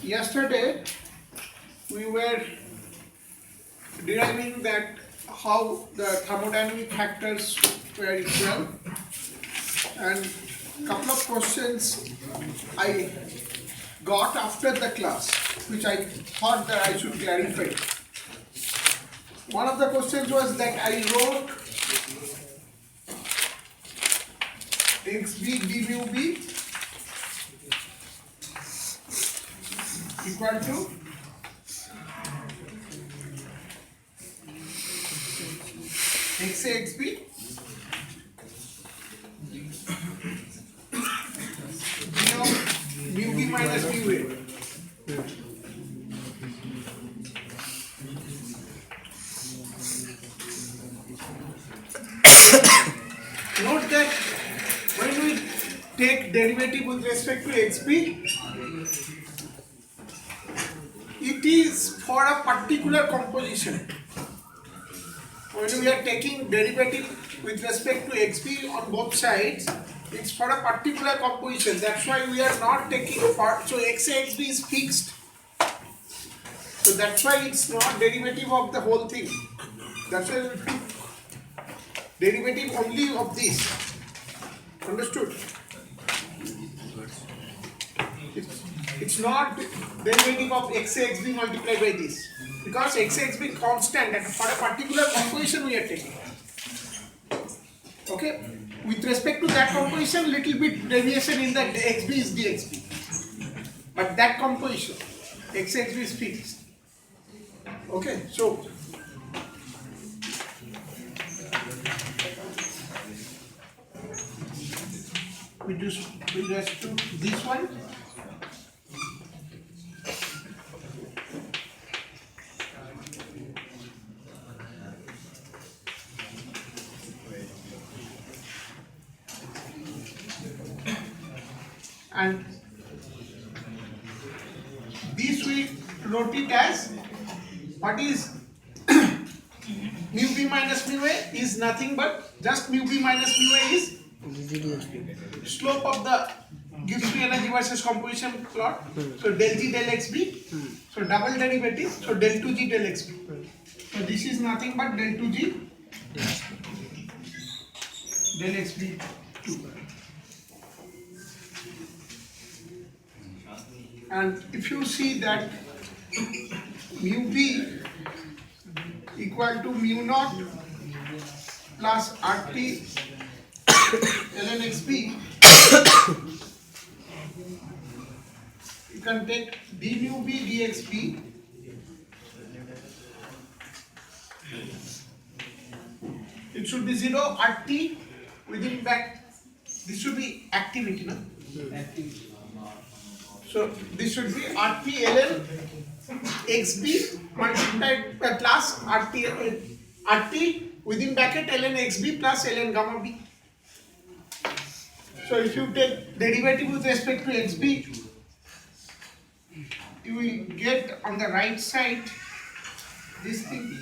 Yesterday we were deriving that how the thermodynamic factors were equal, and couple of questions I got after the class which I thought that I should clarify. One of the questions was that I wrote xb d mu b equal to xa xb mu b minus mu a. Note that when we take derivative with respect to xb, it is for a particular composition. When we are taking derivative with respect to xb on both sides, it's for a particular composition. That's why we are not taking for, so xa xb is fixed. So that's why it's not derivative of the whole thing. That's why we took derivative only of this. Understood? It's not derivative of xa xb multiplied by this, because xa xb constant and for a particular composition we are taking. Okay? With respect to that composition, little bit deviation in the xb is dxb, but that composition xa xb is fixed. Okay, so we just to this one. And this we wrote it as, what is mu b minus mu a is nothing but just mu b minus mu a is slope of the Gibbs free energy versus composition plot. So del G del xb, so double derivative, so del 2G del xb. So this is nothing but del 2G del xb 2. And if you see that mu b equal to mu naught plus RT ln xb, you can take d mu b dxb it should be 0 RT within back, this should be activity, no? Activity. So this should be RT ln xb multiplied plus RT within bracket ln xb plus ln gamma b. So if you take derivative with respect to xb, you will get on the right side this thing.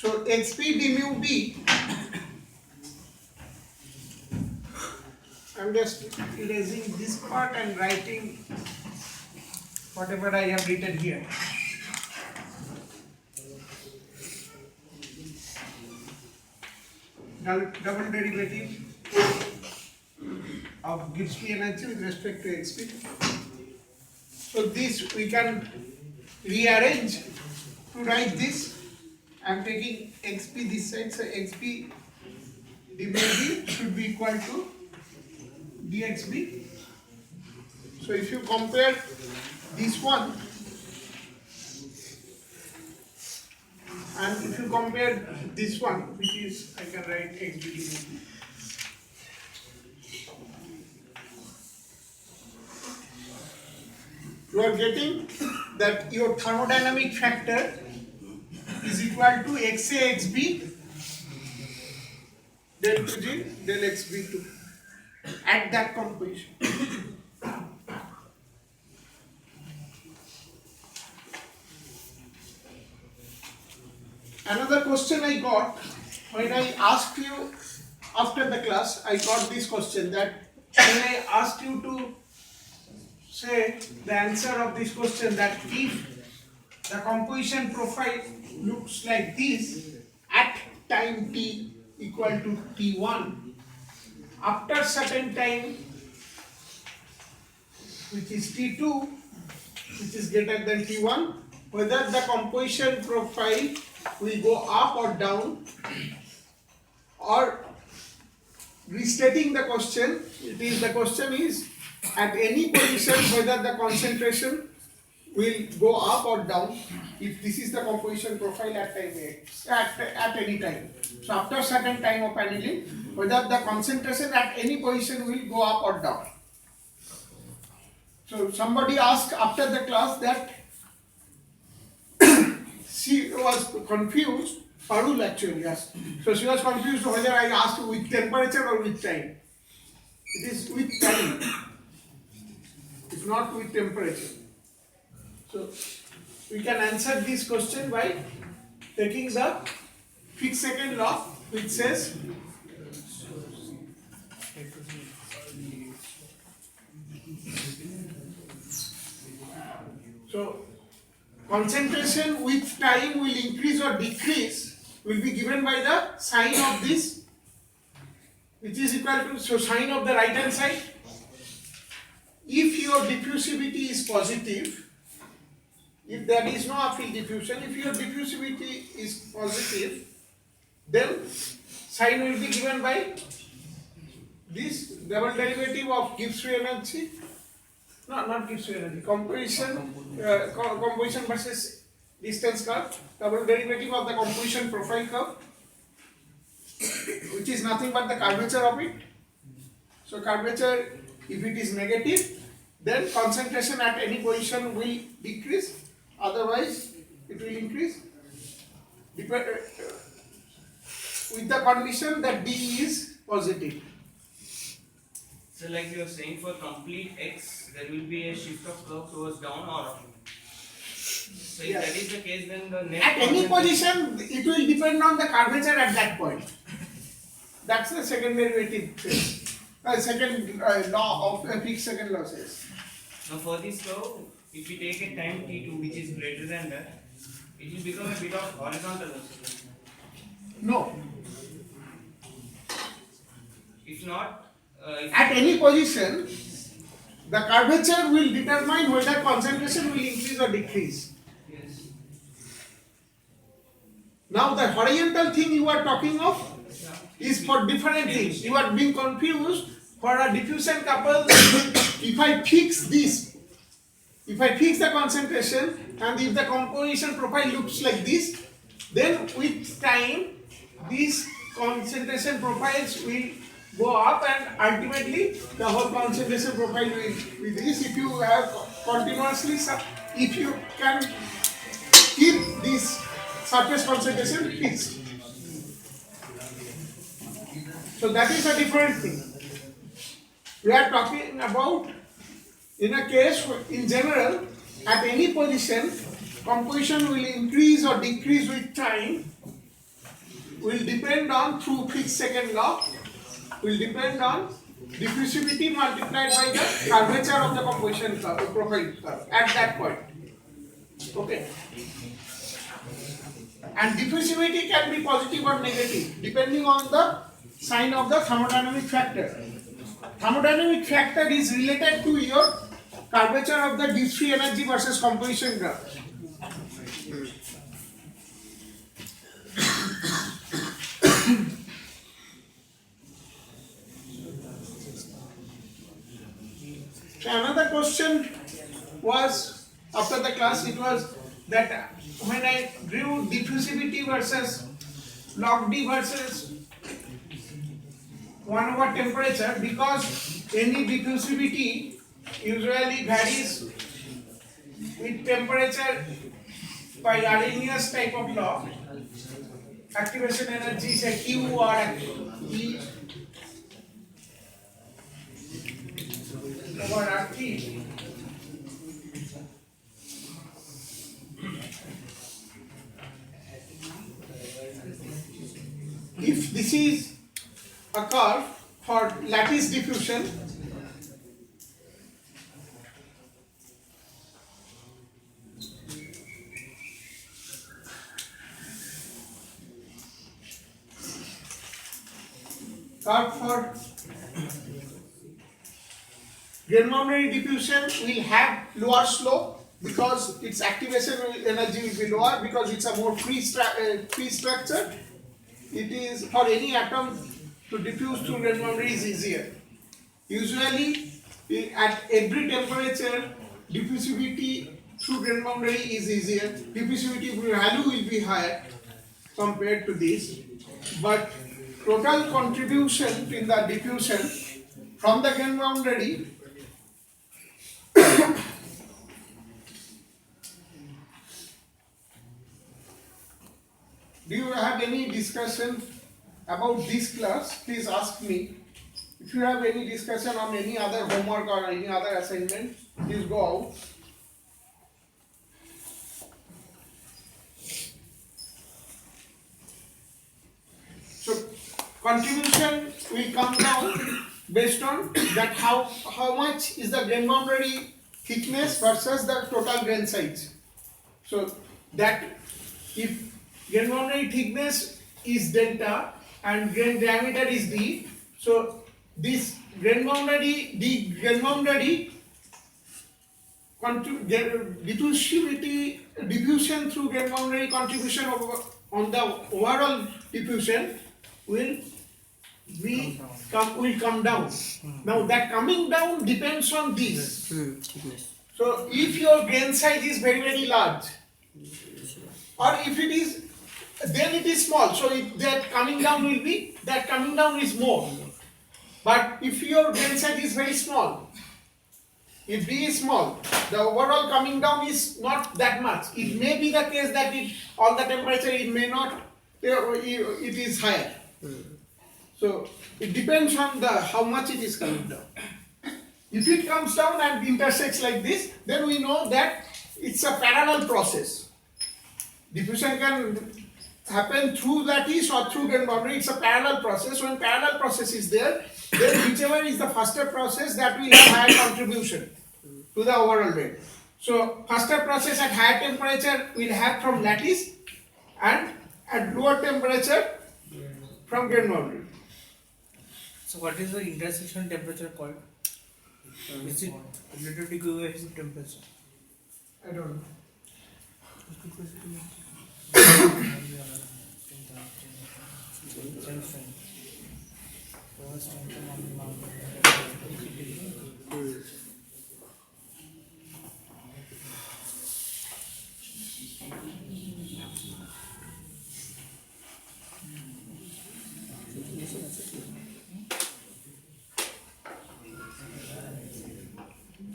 So xp d mu b, I'm just erasing this part and writing whatever I have written here. Double derivative of Gibbs free energy with respect to xp. So this we can rearrange to write this. I am taking xp this side, so xp d mu b should be equal to dxb. So if you compare this one and if you compare this one, which is, I can write xb d mu b. You are getting that your thermodynamic factor is equal to XA XB del 2G del XB2. at that composition. Another question I got when I asked you after the class, I got this question that when I asked you to say the answer of this question, that if the composition profile looks like this at time t equal to t1, after certain time which is t2, which is greater than t1, whether the composition profile will go up or down, or restating the question, the question is at any position whether the concentration will go up or down if this is the composition profile at time at any time. So after certain time of annealing, whether the concentration at any position will go up or down. So somebody asked after the class that she was confused. Parul actually asked. So she was confused whether I asked with temperature or with time. It is with time. It's not with temperature. So we can answer this question by taking the fixed second law, which says so concentration with time will increase or decrease will be given by the sign of this, which is equal to, so sign of the right hand side. If your diffusivity is positive, if there is no upfield diffusion, if your diffusivity is positive, then sign will be given by this double derivative of Gibbs free energy, no, not Gibbs free energy, composition versus distance curve, double derivative of the composition profile curve, which is nothing but the curvature of it. So curvature, if it is negative, then concentration at any position will decrease, otherwise it will increase, with the condition that D is positive. So like you are saying, for complete X, there will be a shift of curve towards down or up. So if that is the case, then the net at any position, it will depend on the curvature at that point. That's the second derivative phase. Second law of fixed second law says. Now for this curve, if we take a time t2 which is greater than that, it will become a bit of horizontal also. No. If not, at any position, the curvature will determine whether concentration will increase or decrease. yes. Now the horizontal thing you are talking of is for different things. You are being confused for a diffusion couple. If I fix this, if I fix the concentration and if the composition profile looks like this, then with time these concentration profiles will go up and ultimately the whole concentration profile will be this. If you have continuously, if you can keep this surface concentration fixed. So that is a different thing. We are talking about in a case in general at any position composition will increase or decrease with time, will depend on through fixed second law, will depend on diffusivity multiplied by the curvature of the composition profile curve at that point. Okay. And diffusivity can be positive or negative depending on the sign of the thermodynamic factor. Thermodynamic factor is related to your curvature of the Gibbs free energy versus composition graph. So another question was after the class, it was that when I drew diffusivity versus log D versus 1 over temperature, because any diffusivity usually varies with temperature by Arrhenius type of law. Activation energy is a Q or E. see, if this is a curve for lattice diffusion, curve for grain boundary diffusion will have lower slope because its activation energy will be lower because it's a more free structure. It is for any atom to diffuse through grain boundary is easier. Usually at every temperature diffusivity through grain boundary is easier. Diffusivity value will be higher compared to this, but total contribution in the diffusion from the grain boundary do you have any discussion about this class? Please ask me. If you have any discussion on any other homework or any other assignment, please go out. So contribution will come down based on that how much is the grain boundary thickness versus the total grain size. So that if grain boundary thickness is delta and grain diameter is d, so this grain boundary diffusion through grain boundary contribution on the overall diffusion will come down. Now that coming down depends on this. So if your grain size is very large, or if it is, then it is small. So if that coming down is more. But if your grain size is very small, if D is small, the overall coming down is not that much. It may be the case that on the temperature it may not, it is higher. So it depends on how much it is coming down. If it comes down and intersects like this, then we know that it's a parallel process. Diffusion can happen through lattice or through grain boundary. It's a parallel process. When parallel process is there, then whichever is the faster process, that will have higher contribution to the overall rate. So faster process at higher temperature will have from lattice, and at lower temperature from grain boundary. So what is the intersection temperature called? Is it related to equivalent temperature? I don't know.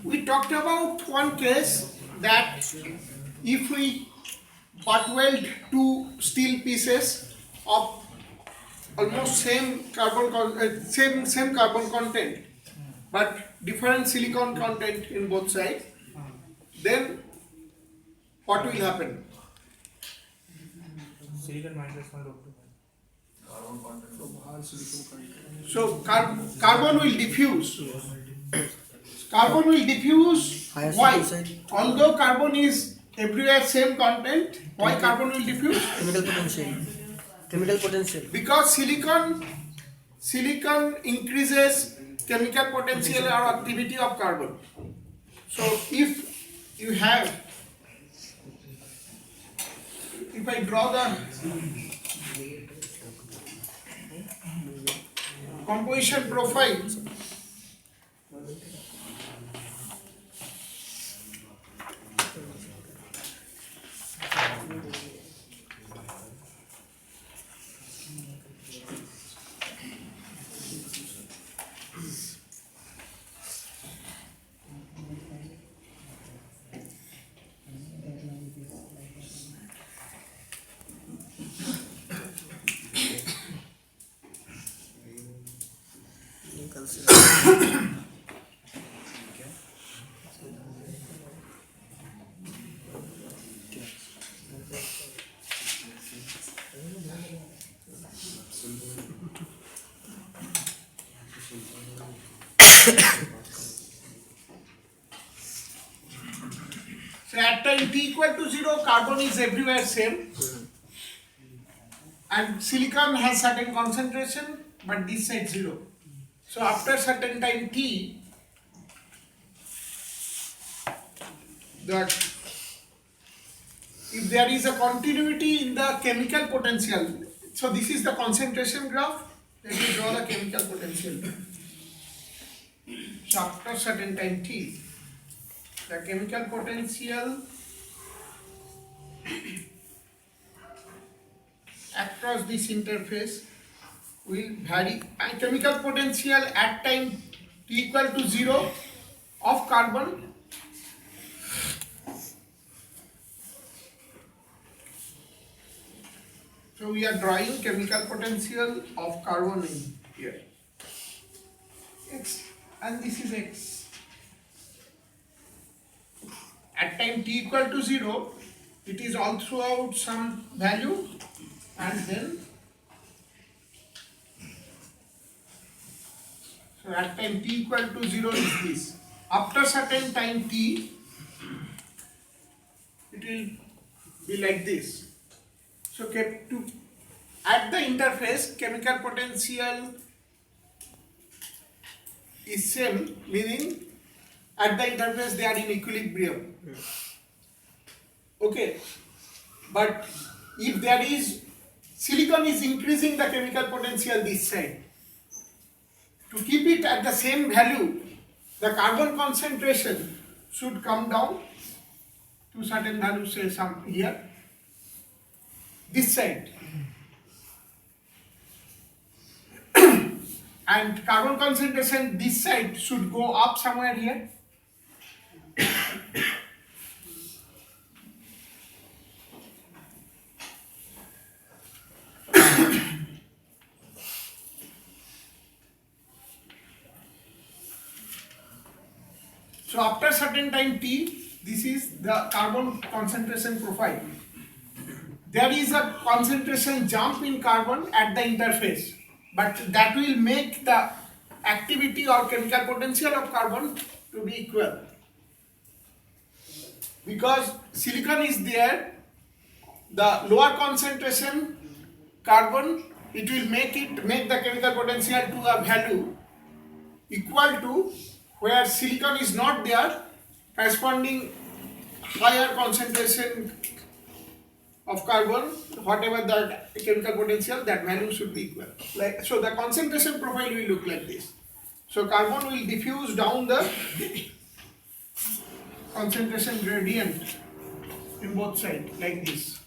We talked about one case that if we butt weld two steel pieces of almost same carbon content, but different silicon content in both sides, then what will happen? Silicon minus 1 So carbon will diffuse. Carbon will diffuse. Why? Although carbon is everywhere same content, why carbon will diffuse? Chemical potential. Because silicon increases chemical potential or activity of carbon. So if I draw the composition profile, So at time t equal to 0, carbon is everywhere same. And silicon has certain concentration, but this side 0. So after certain time t, that if there is a continuity in the chemical potential, so this is the concentration graph, let me draw the chemical potential. So after certain time t, the chemical potential across this interface will vary, and chemical potential at time t equal to 0 of carbon so we are drawing chemical potential of carbon in here, x, and this is x. At time t equal to 0, it is all throughout some value, and then so at time t equal to 0 is this. After certain time t, it will be like this. So at the interface, chemical potential is same, meaning at the interface they are in equilibrium. Okay, but if there is silicon is increasing the chemical potential this side. To keep it at the same value, the carbon concentration should come down to certain value, say some here, this side. And carbon concentration this side should go up somewhere here. So after certain time t, this is the carbon concentration profile. There is a concentration jump in carbon at the interface, but that will make the activity or chemical potential of carbon to be equal. Because silicon is there, the lower concentration carbon, it will make the chemical potential to a value equal to where silicon is not there, corresponding higher concentration of carbon, whatever the chemical potential, that value should be equal. Like so, the concentration profile will look like this. So carbon will diffuse down the concentration gradient in both sides like this.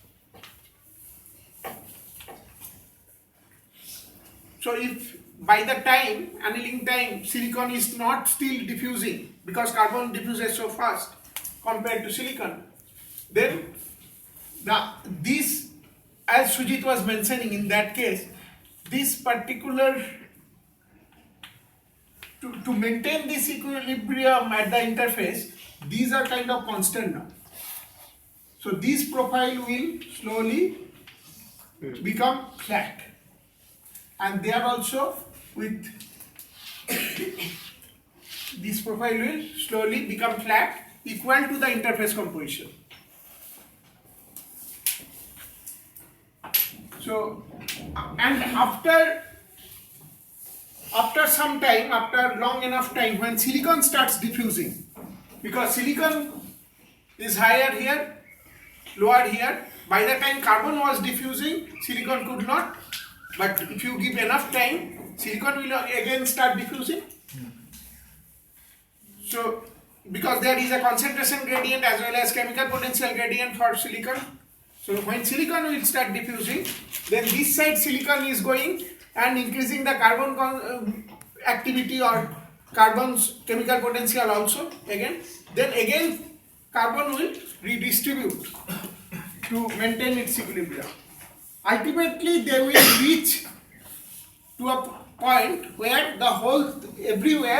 So if by the time, annealing time, silicon is not still diffusing, because carbon diffuses so fast compared to silicon, then this, as Sujit was mentioning in that case, this particular, to maintain this equilibrium at the interface, these are kind of constant now. So this profile will slowly become flat, and there also with this profile will slowly become flat, equal to the interface composition. So, and after some time, after long enough time, when silicon starts diffusing, because silicon is higher here, lower here, by the time carbon was diffusing, silicon could not, but if you give enough time, silicon will again start diffusing. So, because there is a concentration gradient as well as chemical potential gradient for silicon. So when silicon will start diffusing, then this side silicon is going and increasing the carbon activity or carbon's chemical potential also again. Then again carbon will redistribute to maintain its equilibrium. Ultimately they will reach to a point where the whole everywhere